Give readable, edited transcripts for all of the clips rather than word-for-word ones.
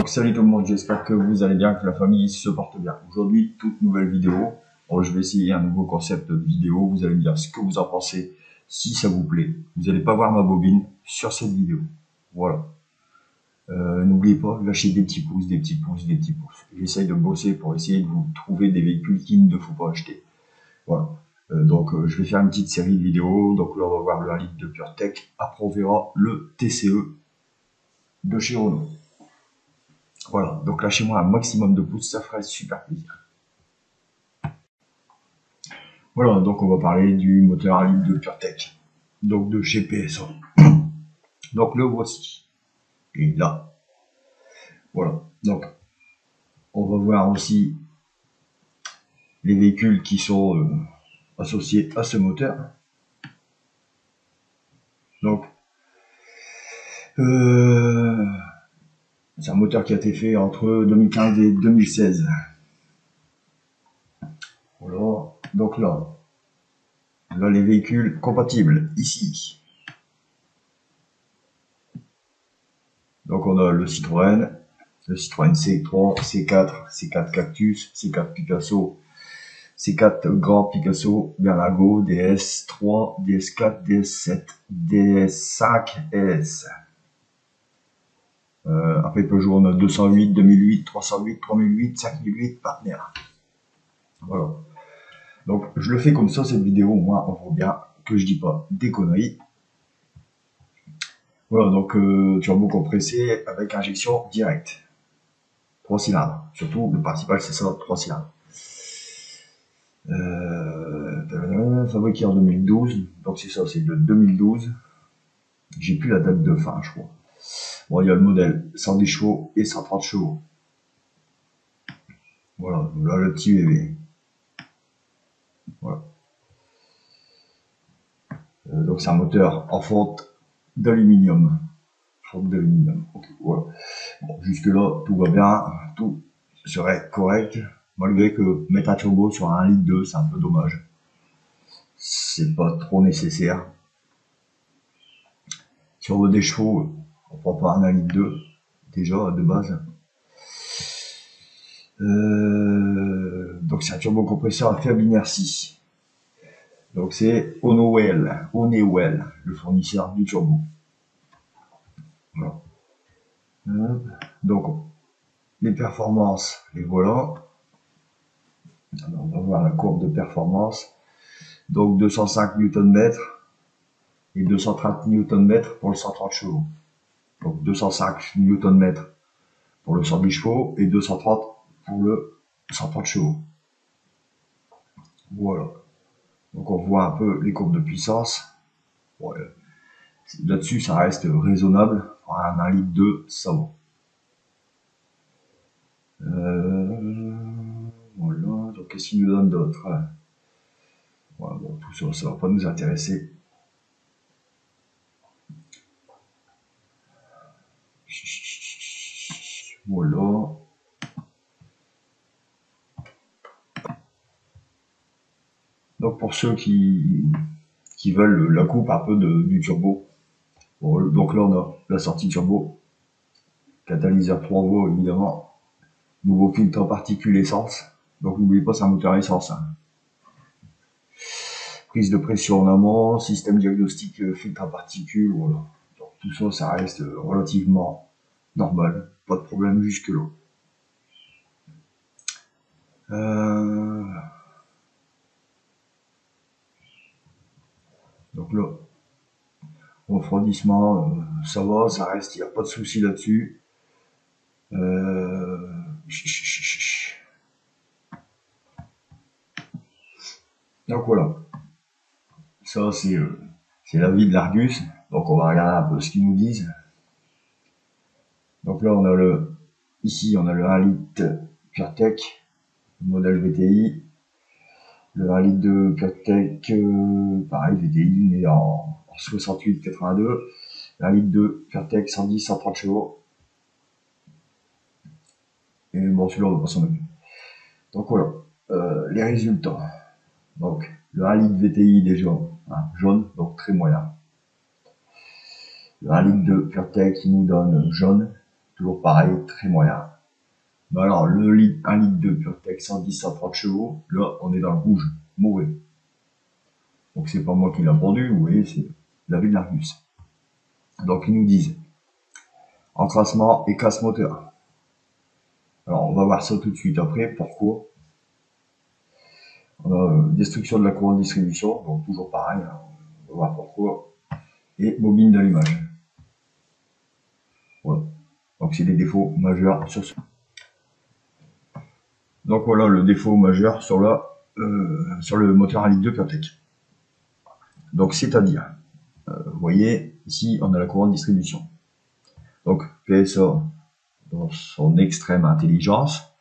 Donc salut tout le monde, j'espère que vous allez bien, que la famille se porte bien. Aujourd'hui, toute nouvelle vidéo. Bon, je vais essayer un nouveau concept de vidéo, vous allez me dire ce que vous en pensez, si ça vous plaît. Vous n'allez pas voir ma bobine sur cette vidéo. Voilà. N'oubliez pas, lâchez des petits pouces, des petits pouces, des petits pouces. J'essaye de bosser pour essayer de vous trouver des véhicules qu'il ne faut pas acheter. Voilà. Je vais faire une petite série de vidéos. Donc là, on va voir le 1 litre de PureTech. Après, on verra le TCE de chez Renault. Voilà, donc lâchez-moi un maximum de pouces, ça ferait super plaisir. Voilà, donc on va parler du moteur 1 litre de PureTech, donc de chez PSA. Donc le voici. Et là, voilà. Donc on va voir aussi les véhicules qui sont associés à ce moteur. Donc c'est un moteur qui a été fait entre 2015 et 2016. Voilà. Donc là les véhicules compatibles ici. Donc on a le Citroën C3, C4, C4 Cactus, C4 Picasso, C4 Grand Picasso, Berlago, DS3, DS4, DS7, DS5, S. Après Peugeot, on a 208, 2008, 308, 3008, 5008, partenaires. Voilà. Donc je le fais comme ça cette vidéo, moi on voit bien que je dis pas des conneries. Voilà, donc turbo compressé avec injection directe. 3 cylindres. Surtout, le principal, c'est ça, 3 cylindres. Fabriqué en 2012. Donc c'est ça, c'est de 2012. J'ai plus la date de fin, je crois. Bon, il y a le modèle 110 chevaux et 130 chevaux. Voilà, là le petit bébé. Voilà. Donc c'est un moteur en fonte d'aluminium. Okay, voilà. Bon, jusque là, tout va bien, tout serait correct, malgré que mettre un turbo sur un 1 litre 2, c'est un peu dommage. C'est pas trop nécessaire. Si on veut des chevaux, on prend pas un 1 litre 2, déjà, de base. Donc c'est un turbocompresseur à faible inertie. Donc c'est Honeywell, le fournisseur du turbo. Voilà. Donc les performances, et voilà. Alors, on va voir la courbe de performance. Donc 205 Nm et 230 Nm pour le 130 chevaux. Donc 205 Nm pour le 110 chevaux et 230 pour le 130 chevaux. Voilà. Donc on voit un peu les courbes de puissance. Ouais. Là-dessus, ça reste raisonnable. Un 1 litre 2, ça va. Voilà. Donc qu'est-ce qu'il nous donne d'autre? Voilà, bon, tout ça, ça va pas nous intéresser. Voilà. Donc pour ceux qui veulent la coupe un peu du turbo, bon, donc là on a la sortie turbo, catalyseur 3 voies évidemment, nouveau filtre à particules essence, donc n'oubliez pas c'est un moteur essence. Hein. Prise de pression en amont, système diagnostic filtre à particules, voilà. Donc tout ça, ça reste relativement normal, pas de problème jusque là. Donc là, refroidissement, ça va, ça reste, il n'y a pas de souci là-dessus. Donc voilà, ça c'est l'avis de l'Argus. Donc on va regarder un peu ce qu'ils nous disent. Donc là on a ici on a le 1 litre PureTech, modèle VTI. Le 1 litre de PureTech, pareil VTI, mais en 68-82. 1 litre de PureTech 110-130 chevaux. Et bon, celui-là, on va pas s'en occuper. Donc voilà, les résultats. Donc, le 1 litre VTI déjà, hein, jaune, donc très moyen. Le 1 litre de PureTech qui nous donne jaune. toujours pareil, très moyen. Mais alors, 1 litre de PureTech 110-130 chevaux, là, on est dans le rouge, mauvais. Donc, c'est pas moi qui l'a vendu, vous voyez, c'est l'avis de l'Argus. Donc, ils nous disent encrassement et casse moteur. Alors, on va voir ça tout de suite après. Pourquoi? On a destruction de la courroie de distribution, donc toujours pareil, hein. On va voir pourquoi. Et bobine d'allumage. Voilà. Donc, c'est des défauts majeurs sur ce. Donc, voilà le défaut majeur sur le moteur 1 litre de PureTech. Donc, c'est-à-dire, vous voyez, ici, on a la courroie de distribution. Donc, PSA, dans son extrême intelligence,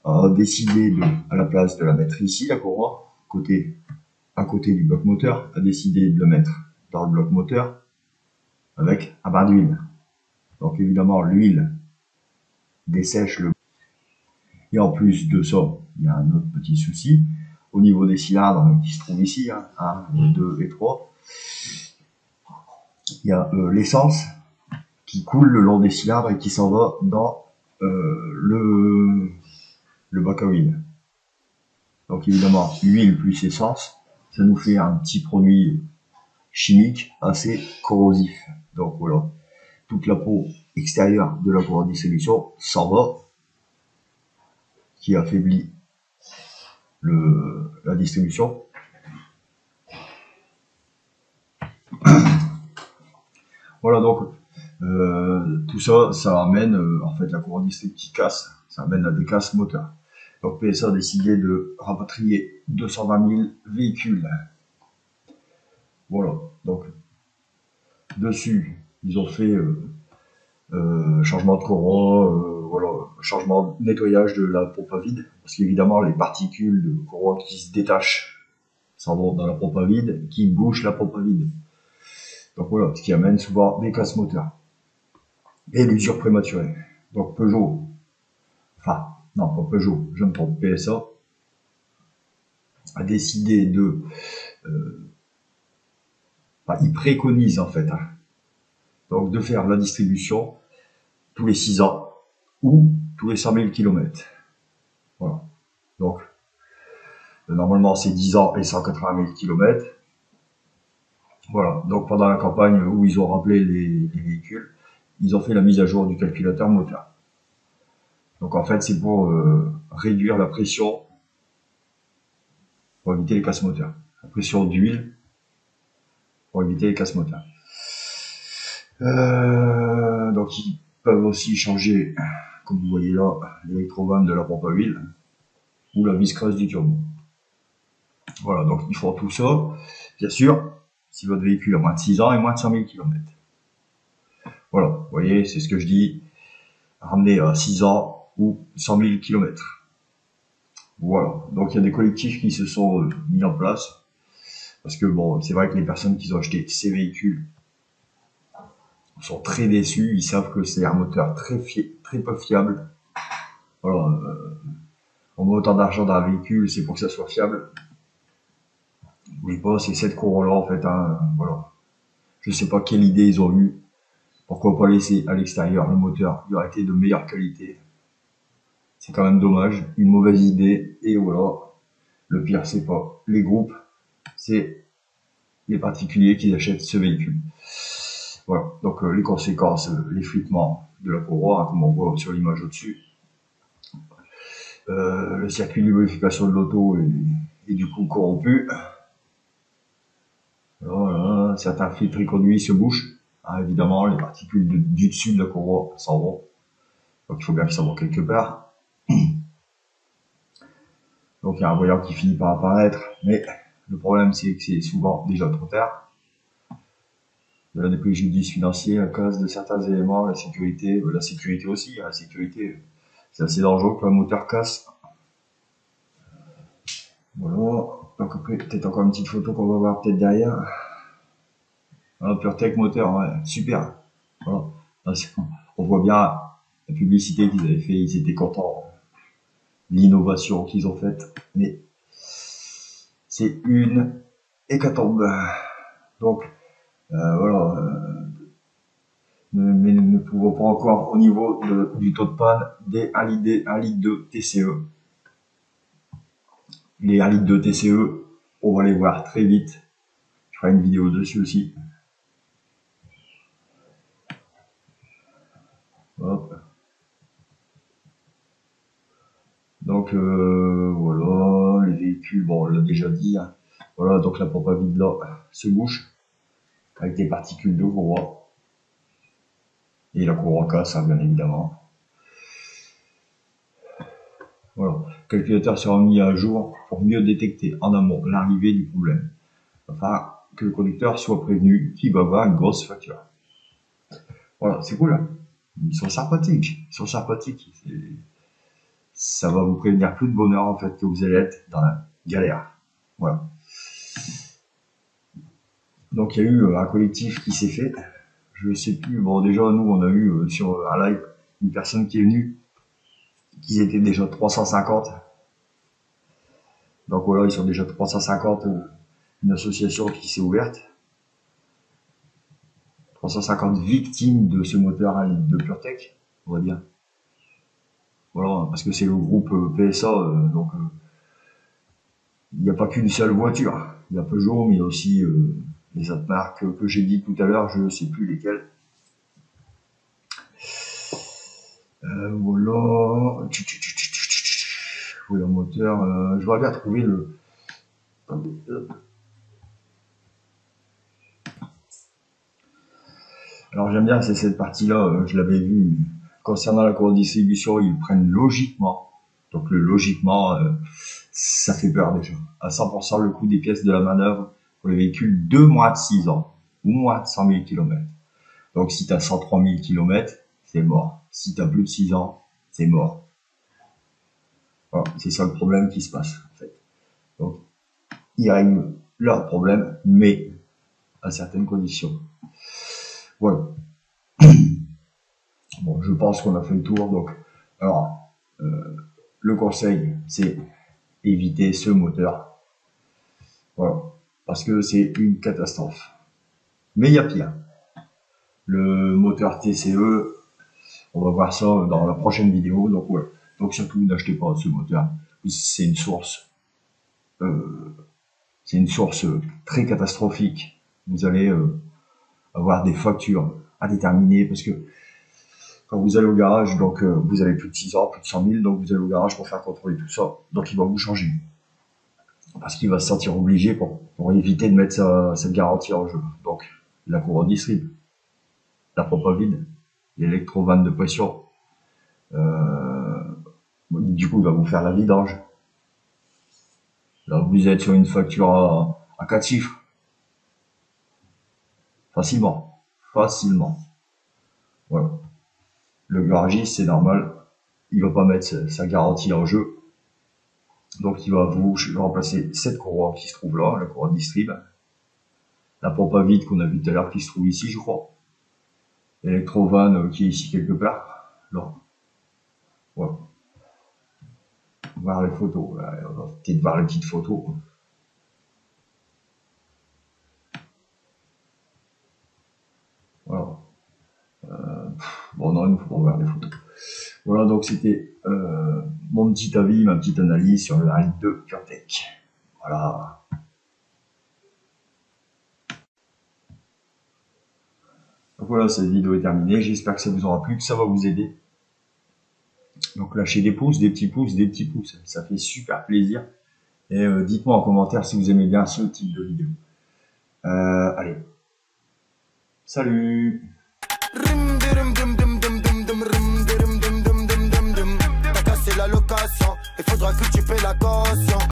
a décidé à la place de la mettre ici, la courroie, à côté du bloc moteur, a décidé de le mettre dans le bloc moteur avec un bain d'huile. Donc, évidemment, l'huile dessèche le. Et en plus de ça, il y a un autre petit souci au niveau des cylindres qui se trouvent ici, hein, 1, 2 et 3. Il y a l'essence qui coule le long des cylindres et qui s'en va dans le bac à huile. Donc évidemment, huile plus essence, ça nous fait un petit produit chimique assez corrosif. Donc voilà, toute la peau extérieure de la courroie de distribution s'en va, qui affaiblit la distribution. Voilà, donc tout ça, ça amène en fait la courroie distributive qui casse, ça amène à des casses moteurs. Donc PSA a décidé de rapatrier 220 000 véhicules. Voilà, donc dessus, ils ont fait changement de courroie, voilà, changement de nettoyage de la pompe à vide, parce qu'évidemment les particules de courroie qui se détachent s'en vont dans la pompe à vide, qui bouchent la pompe à vide. Donc voilà, ce qui amène souvent des casses moteurs et l'usure prématurée. Donc Peugeot, enfin non pas Peugeot, je me trompe, PSA a décidé de, il préconise en fait, hein, donc de faire la distribution tous les 6 ans ou tous les 100 000 km. Voilà. Donc normalement c'est 10 ans et 180 000 km. Voilà, donc pendant la campagne où ils ont rappelé les véhicules, ils ont fait la mise à jour du calculateur moteur. Donc en fait c'est pour réduire la pression, pour éviter les casses moteurs. La pression d'huile pour éviter les casses moteurs. Donc ils peuvent aussi changer, comme vous voyez là, l'électrovanne de la pompe à huile ou la vis creuse du turbo. Voilà, donc ils font tout ça, bien sûr, si votre véhicule a moins de 6 ans et moins de 100 000 km. Voilà, vous voyez, c'est ce que je dis, ramener à 6 ans ou 100 000 km. Voilà, donc il y a des collectifs qui se sont mis en place, parce que bon, c'est vrai que les personnes qui ont acheté ces véhicules sont très déçus, ils savent que c'est un moteur très peu fiable. Voilà, on met autant d'argent dans un véhicule, c'est pour que ça soit fiable. Oui, pas, c'est cette courroie-là en fait, hein, voilà. Je sais pas quelle idée ils ont eu. Pourquoi pas laisser à l'extérieur le moteur, il aurait été de meilleure qualité. C'est quand même dommage, une mauvaise idée, et voilà. Le pire, c'est pas les groupes, c'est les particuliers qui achètent ce véhicule. Voilà, donc les conséquences, l'effritement de la courroie, hein, comme on voit sur l'image au-dessus. Le circuit de lubrification de l'auto est du coup corrompu. Voilà, certains filtres et conduits se bouchent. Hein, évidemment, les particules du dessus de la courroie s'en vont. Donc il faut bien qu'ils s'en vont quelque part. Donc il y a un voyant qui finit par apparaître, mais le problème c'est que c'est souvent déjà trop tard. Il y a des préjudices financiers à cause de certains éléments, la sécurité aussi, la sécurité c'est assez dangereux que le moteur casse. Voilà, donc après peut-être encore une petite photo qu'on va voir peut-être derrière. Voilà, PureTech moteur, ouais, super. Voilà. On voit bien la publicité qu'ils avaient fait, ils étaient contents. L'innovation qu'ils ont faite, mais c'est une hécatombe. Donc voilà, mais ne pouvons pas encore au niveau du taux de panne des 1 litre de TCE. Les 1 litre de TCE, on va les voir très vite. Je ferai une vidéo dessus aussi. Hop. Donc voilà, les véhicules, bon on l'a déjà dit, hein. Voilà, donc la pompe à vide là se bouche avec des particules de courant et la courant casse, hein, bien évidemment. Voilà, le calculateur sera mis à jour pour mieux détecter en amont l'arrivée du problème, afin que le conducteur soit prévenu qu'il va avoir une grosse facture. Voilà, c'est cool, hein. Ils sont sympathiques, ça va vous prévenir plus de bonheur en fait que vous allez être dans la galère. Voilà. Donc il y a eu un collectif qui s'est fait. Je sais plus. Bon déjà nous on a eu sur un live une personne qui est venue, qui étaient déjà 350. Donc voilà, ils sont déjà 350. Une association qui s'est ouverte. 350 victimes de ce moteur à litre de PureTech, on va dire. Voilà, parce que c'est le groupe PSA, donc il n'y a pas qu'une seule voiture. Il y a Peugeot, mais il y a aussi les autres marques que j'ai dit tout à l'heure, je ne sais plus lesquelles. Voilà. Oui, le moteur, je vais bien trouver le... Alors j'aime bien, c'est cette partie-là, je l'avais vu. Concernant la courbe de distribution, ils prennent logiquement. Donc le logiquement, ça fait peur déjà. À 100% le coût des pièces de la manœuvre pour les véhicules de moins de 6 ans ou moins de 100 000 km. Donc si tu as 103 000 km, c'est mort. Si tu as plus de 6 ans, c'est mort. Voilà, c'est ça le problème qui se passe en fait. Donc ils règlent leurs problèmes, mais à certaines conditions. Voilà. Bon, je pense qu'on a fait le tour. Donc, alors, le conseil, c'est éviter ce moteur. Voilà, parce que c'est une catastrophe. Mais il y a pire. Le moteur TCE, on va voir ça dans la prochaine vidéo. Donc voilà. Donc surtout, n'achetez pas ce moteur. C'est une source très catastrophique. Vous allez avoir des factures à déterminer parce que quand vous allez au garage, donc vous avez plus de 6 ans, plus de 100 000, donc vous allez au garage pour faire contrôler tout ça. Donc il va vous changer. Parce qu'il va se sentir obligé pour éviter de mettre sa garantie en jeu. Donc la couronne distrib, la pompe à vide, l'électrovanne de pression. Du coup, il va vous faire la vidange. Là, vous êtes sur une facture à 4 chiffres. Facilement. Voilà. Le garagiste, c'est normal, il va pas mettre sa garantie en jeu. Donc il va vous remplacer cette courroie qui se trouve là, la courroie distrib. La pompe à vide qu'on a vu tout à l'heure qui se trouve ici, je crois. L'électrovanne qui est ici quelque part. Là. Voilà. Voir les photos. On va peut-être voir les petites photos. Voilà. Bon, non, il nous faut voir les photos. Voilà, donc c'était mon petit avis, ma petite analyse sur le 1 litre de PureTech. Voilà. Donc voilà, cette vidéo est terminée. J'espère que ça vous aura plu, que ça va vous aider. Donc lâchez des pouces, des petits pouces, des petits pouces. Ça fait super plaisir. Et dites-moi en commentaire si vous aimez bien ce type de vidéo. Allez. Salut! T'as cassé la location, il faudra que tu paies la caution.